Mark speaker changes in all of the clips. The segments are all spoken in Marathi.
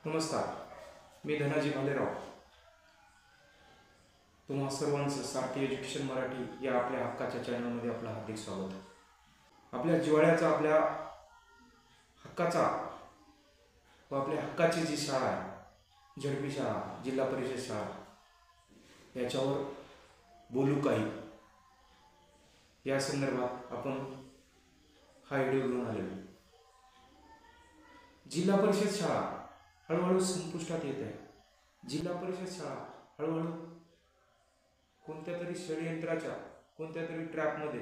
Speaker 1: नमस्कार, मी धनाजी भालेराव. तुम्हा सर्वांचं सारथी एज्युकेशन मराठी या आपल्या हक्काच्या चॅनलमध्ये आपलं हार्दिक स्वागत. आपल्या जिव्हाळ्याचा, आपल्या हक्काचा व आपल्या हक्काची जी शाळा आहे, झडपी शाळा, जिल्हा परिषद शाळा, याच्यावर बोलू काही या संदर्भात आपण हा व्हिडिओ घेऊन आलेलो. जिल्हा परिषद शाळा हळूहळू संपुष्टात येत आहे. जिल्हा परिषद शाळा हळूहळू कोणत्या तरी षडयंत्राच्या, कोणत्या तरी ट्रॅपमध्ये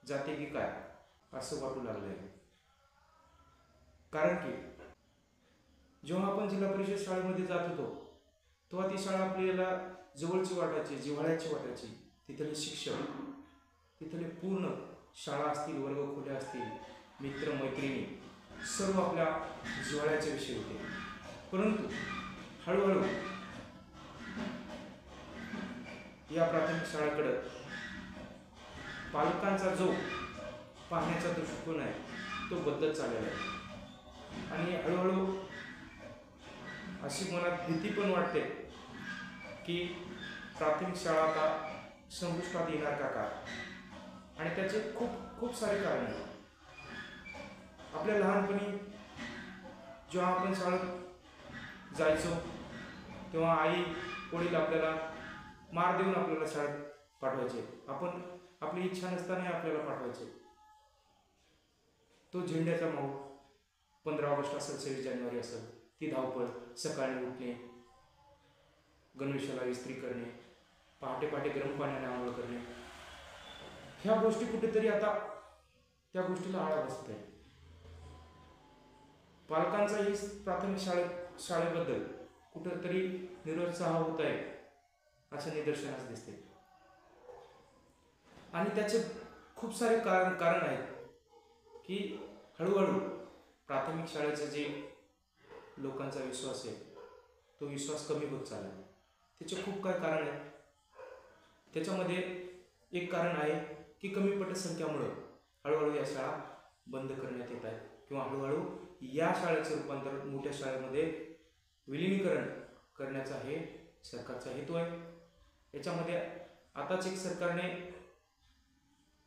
Speaker 1: जाते की काय असं वाटू लागलं आहे. कारण की जेव्हा आपण जिल्हा परिषद शाळेमध्ये जात होतो तेव्हा ती शाळा आपल्याला जवळची वाटायची, जिव्हाळ्याची वाटायची. तिथले शिक्षक, तिथले पूर्ण शाळा असतील, वर्गखोल्या असतील, मित्र मैत्रिणी सर्व आपल्या जिव्हाळ्याचे विषय होते. परंतु हळूहळू या प्राथमिक शाळेकडे पालकांचा जो पाहण्याचा दृष्टिकोन आहे तो बदलत चाललेला आहे. आणि हळूहळू अशी मनात भीती पण वाटते की प्राथमिक शाळा आता संपुष्टात येणार का. आणि त्याचे खूप खूप सारे कारण आहेत. आपल्या लहानपणी जेव्हा आपण शाळेत जायचो तेव्हा आई वडील आपल्याला मार देऊन आपल्याला शाळेत पाठवायचे. आपण आपली इच्छा नसताना आपल्याला पाठवायचे. तो झेंड्याचा माहोल, 15 ऑगस्ट असेल, 26 जानेवारी असेल, ती धावपळ, सकाळी उठणे, गणवेशाला इस्त्री करणे, पहाटे पहाटे गरम पाण्याने आंघोळ करणे, ह्या गोष्टी कुठेतरी आता त्या गोष्टीला आळा बसत आहे. पालकांचाही प्राथमिक शाळेबद्दल कुठेतरी निरुत्साह होत आहे असं निदर्शनास दिसते. आणि त्याचे खूप सारे कारण आहेत की हळूहळू प्राथमिक शाळेचा जे लोकांचा विश्वास आहे तो विश्वास कमी होत चालला आहे. त्याचे खूप काय कारण आहेत. त्याच्यामध्ये एक कारण आहे की कमी पटसंख्यामुळं हळूहळू या शाळा बंद करण्यात येत आहेत किंवा हळूहळू या शाळेचं रूपांतर मोठ्या शाळेमध्ये विलिनीकरण करण्याचा हे सरकारचा हेतू आहे. याच्यामध्ये आताच एक सरकारने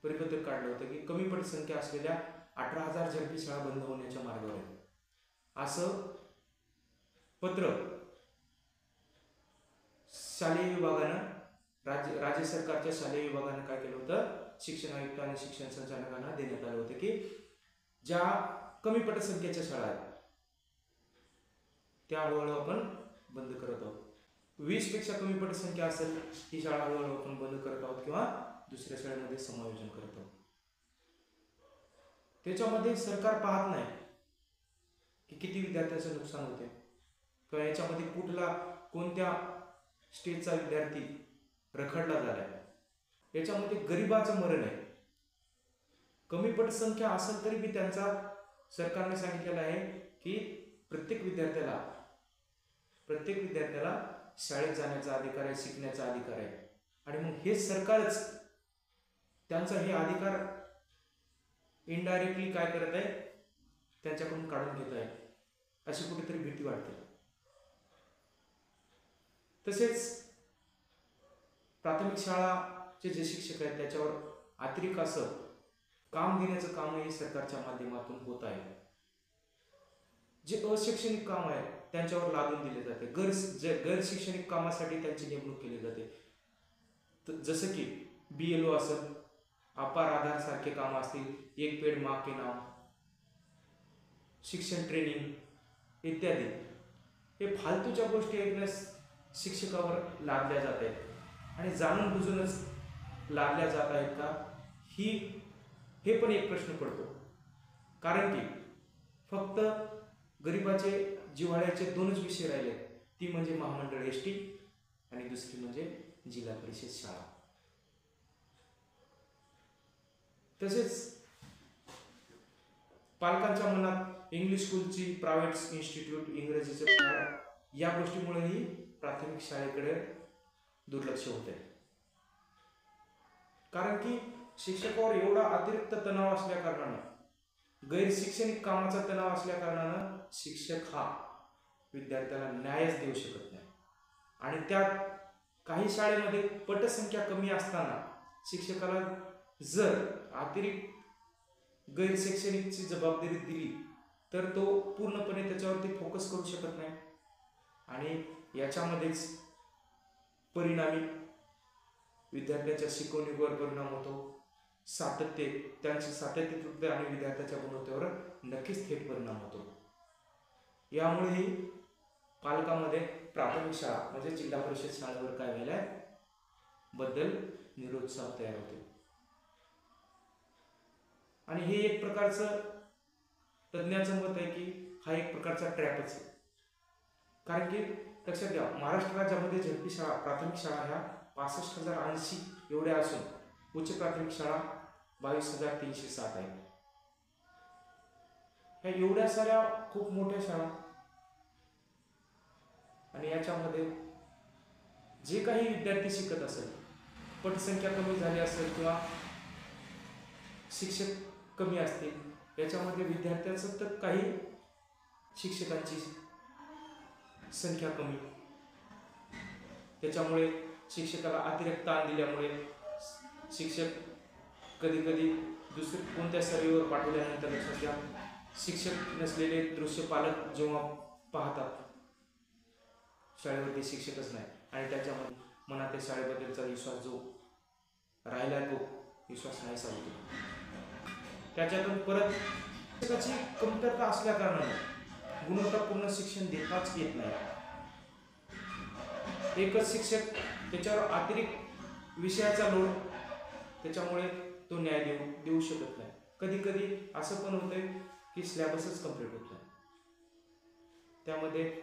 Speaker 1: परिपत्रक काढलं होतं की कमी पटसंख्या असलेल्या 18,000 झडपी शाळा बंद होण्याच्या मार्गावर आहे असं पत्र शालेय विभागानं, राज्य सरकारच्या शालेय विभागानं काय केलं होतं, शिक्षण आयुक्त आणि शिक्षण संचालकांना देण्यात आलं होतं की ज्या कमी पटसंख्येच्या शाळा आहेत त्या हळूहळू आपण बंद करत आहोत. 20 पेक्षा कमी पटसंख्या असेल ही शाळा हळूहळू आपण बंद करत आहोत किंवा दुसऱ्या शाळेमध्ये समायोजन करत आहोत. त्याच्यामध्ये सरकार पाहत नाही की किती विद्यार्थ्यांचं नुकसान होते किंवा याच्यामध्ये कुठला कोणत्या स्टेजचा विद्यार्थी रखडला झालाय. याच्यामध्ये गरिबाचं मरण आहे. कमी पटसंख्या असेल तरी बी त्यांचा सरकारने सांगितलेलं आहे की प्रत्येक विद्यार्थ्याला शाळेत जाण्याचा अधिकार आहे, शिकण्याचा अधिकार आहे. आणि मग हे सरकारच त्यांचा हे अधिकार इनडायरेक्टली काय करत आहे, त्यांच्याकडून काढून घेत आहे अशी कुठेतरी भीती वाटते. तसेच प्राथमिक शाळाचे जे शिक्षक आहेत त्याच्यावर अतिरिक्त असं काम देण्याचं कामही सरकारच्या माध्यमातून होत आहे. जे अशैक्षणिक काम आहे त्यांच्यावर लादून दिले जाते. गैर शैक्षणिक कामासाठी त्यांची नेमणूक केली जाते. जसं की BLO असेल, अपार आधार सारखे काम असतील, एक पेड माँ के नाम, शिक्षण ट्रेनिंग इत्यादी. हे फालतूच्या गोष्टी ऐकण्यास शिक्षकावर लादल्या जात आहेत आणि जाणून बुजूनच लादल्या जात आहेत का हे पण एक प्रश्न पडतो. कारण की फक्त गरिबाचे जिव्हाळ्याचे 2च विषय राहिले, ती म्हणजे महामंडळ ST आणि दुसरी म्हणजे जिल्हा परिषद शाळा. तसेच पालकांच्या मनात इंग्लिश स्कूलची, प्रायव्हेट इन्स्टिट्यूट, इंग्रजीचं या गोष्टीमुळेही प्राथमिक शाळेकडे दुर्लक्ष होत आहे. कारण की शिक्षकावर एवढा अतिरिक्त तणाव असल्या कारणानं, गैर शैक्षणिक कामाचा तणाव असल्या कारणानं शिक्षक हा विद्यार्थ्याला न्यायच देऊ शकत नाही. आणि त्यात काही शाळेमध्ये पटसंख्या कमी असताना शिक्षकाला जर अतिरिक्त गैरशैक्षणिकची जबाबदारी दिली तर तो पूर्णपणे त्याच्यावरती फोकस करू शकत नाही. आणि याच्यामध्येच परिणामी विद्यार्थ्याच्या शिकवणीवर परिणाम होतो. त्यांचे सातत्य तुटते आणि विद्यार्थ्याच्या गुणवत्तेवर नक्कीच थेट परिणाम होतो. यामुळेही पालकांमध्ये प्राथमिक शाळा म्हणजे जिल्हा परिषद शाळेवर काय व्हायला बद्दल निरुत्साह तयार होतो. आणि हे एक प्रकारचं तज्ञाचं मत आहे की हा एक प्रकारचा ट्रॅपच आहे. कारण की लक्षात घ्या, महाराष्ट्र राज्यामध्ये झडपी शाळा प्राथमिक शाळा ह्या 65,080 एवढ्या असून उच्च प्राथमिक शाळा 22,307 आहे. ह्या एवढ्या साऱ्या खूप मोठ्या शाळा आणि याच्यामध्ये जे काही विद्यार्थी शिकत असेल, पटसंख्या कमी झाली असेल किंवा शिक्षक कमी असतील, याच्यामध्ये विद्यार्थ्यांचं तर काही शिक्षकांची संख्या कमी, त्याच्यामुळे शिक्षकाला अतिरिक्त ताण दिल्यामुळे शिक्षक कधी कधी दुसऱ्या कोणत्या सर्वेवर पाठवल्यानंतर लक्षात घ्या, शिक्षक नसलेले दृश्य पालक जेव्हा पाहतात शाळेवरती शिक्षकच नाही आणि त्याच्यामध्ये मनात त्या शाळेबद्दलचा विश्वास जो राहिला तो विश्वास नाही होतो. त्याच्यातून परत शिक्षकाची कमतरता असल्या कारणाने गुणवत्तापूर्ण शिक्षण देताच येत नाही. एकच शिक्षक, त्याच्यावर अतिरिक्त विषयाचा लोड, त्याच्यामुळे तो न्याय देऊ शकत नाही. कधी कधी असं पण होतंय की सिलेबसच कंप्लीट होत नाही. त्यामध्ये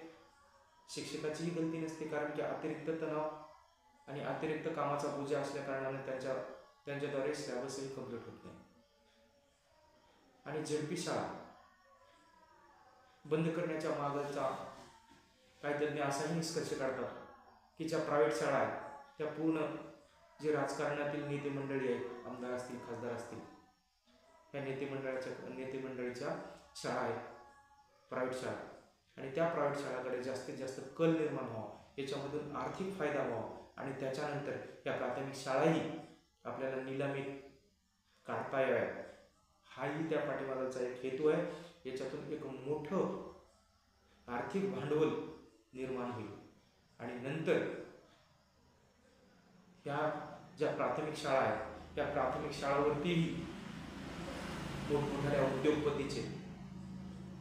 Speaker 1: शिक्षकाचीही गलती नसते, कारण की अतिरिक्त तणाव आणि अतिरिक्त कामाचा बोजा असल्या कारणाने त्यांच्याद्वारे सिलेबसही कंप्लीट होत नाही. आणि झडपी शाळा बंद करण्याच्या मागचा काही तज्ञ असाही निष्कर्ष काढतात की ज्या प्रायव्हेट शाळा आहेत त्या पूर्ण जे राजकारणातील नेते मंडळी आहेत, आमदार असतील, खासदार असतील, या नेते मंडळीच्या शाळा आहेत प्रायव्हेट शाळा, आणि त्या प्रायव्हेट शाळाकडे जास्तीत जास्त कल निर्माण व्हावा, याच्यामधून आर्थिक फायदा व्हावा आणि त्याच्यानंतर या प्राथमिक शाळाही आपल्याला निलामीत काढता याव्यात, हाही त्या पाठीमागाचा एक हेतू आहे. याच्यातून एक मोठं आर्थिक भांडवल निर्माण होईल आणि नंतर ह्या ज्या प्राथमिक शाळा आहेत त्या प्राथमिक शाळावरतीही मोठमोठ्या उद्योगपतीचे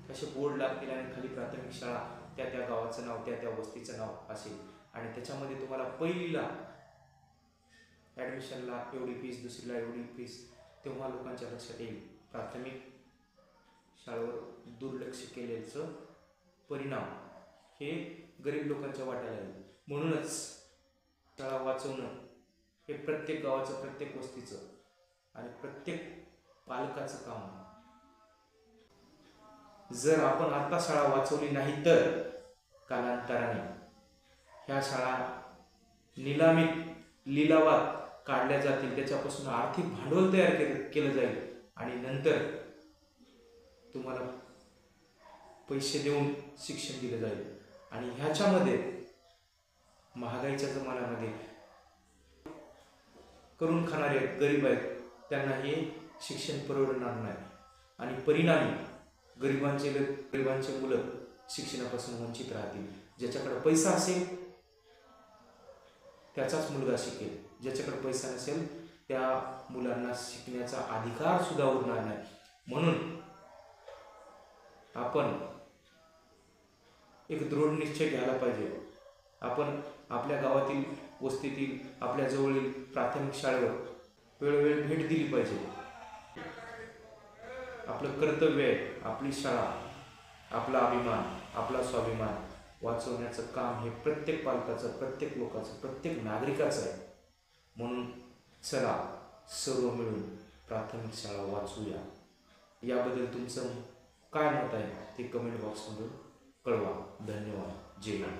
Speaker 1: असे बोर्ड लागतील आणि खाली प्राथमिक शाळा त्या त्या गावाचं नाव, त्या त्या वस्तीचं नाव असेल आणि त्याच्यामध्ये तुम्हाला पहिलीला ॲडमिशनला एवढी फीस, दुसरीला एवढी फीस, तेव्हा लोकांच्या लक्षात येईल प्राथमिक शाळेवर दुर्लक्ष केल्याचं परिणाम हे गरीब लोकांच्या वाट्याला येईल. म्हणूनच शाळा वाचवणं हे प्रत्येक गावाचं, प्रत्येक वस्तीचं आणि प्रत्येक पालकाचं काम आहे. जर आपण आता शाळा वाचवली नाही तर कालांतराने ह्या शाळा निलामीत लिलावात काढल्या जातील, त्याच्यापासून आर्थिक भांडवल तयार केलं जाईल आणि नंतर तुम्हाला पैसे देऊन शिक्षण दिलं जाईल. आणि ह्याच्यामध्ये महागाईच्या जमान्यामध्ये करून खाणारे आहेत, गरीब आहेत, त्यांना हे शिक्षण परवडणार नाही आणि परिणामी गरिबांचे मुलं शिक्षणापासून वंचित राहतील. ज्याच्याकडे पैसा असेल त्याचाच मुलगा शिकेल, ज्याच्याकडे पैसा नसेल त्या मुलांना शिकण्याचा अधिकार सुद्धा उरणार नाही. म्हणून आपण एक दृढ निश्चय घ्यायला पाहिजे. आपण आपल्या गावातील, वस्तीतील, आपल्या जवळील प्राथमिक शाळेवर वेळोवेळी भेट दिली पाहिजे. आपलं कर्तव्य आहे, आपली शाळा, आपला अभिमान, आपला स्वाभिमान वाचवण्याचं काम हे प्रत्येक पालकाचं, प्रत्येक लोकांचं, प्रत्येक नागरिकाचं आहे. म्हणून चला सर्व मिळून प्राथमिक शाळा वाचवूया. याबद्दल तुमचं काय मत आहे ते कमेंट बॉक्समधून कळवा. धन्यवाद. जय हिंद.